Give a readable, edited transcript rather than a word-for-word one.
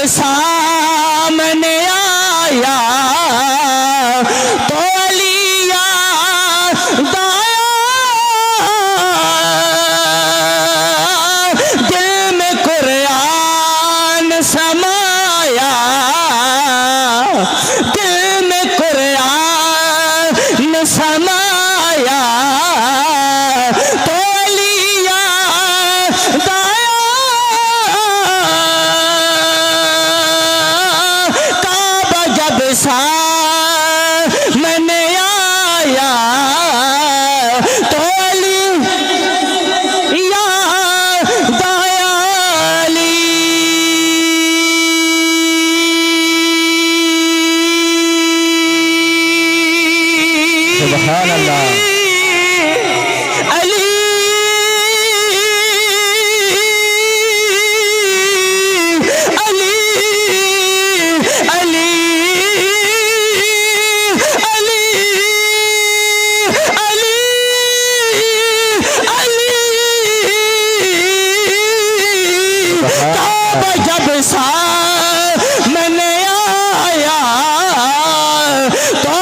سامنے آیا تو علی یاد آیا، دل میں قرآن سمایا، دل میں قرآن سمایا تو علی یاد آیا، کعبہ جب سامنے آیا تو علی یاد آیا، علی سبحان اللہ۔ علی علی علی علی علی علی، کعبہ جب سامنے آیا تو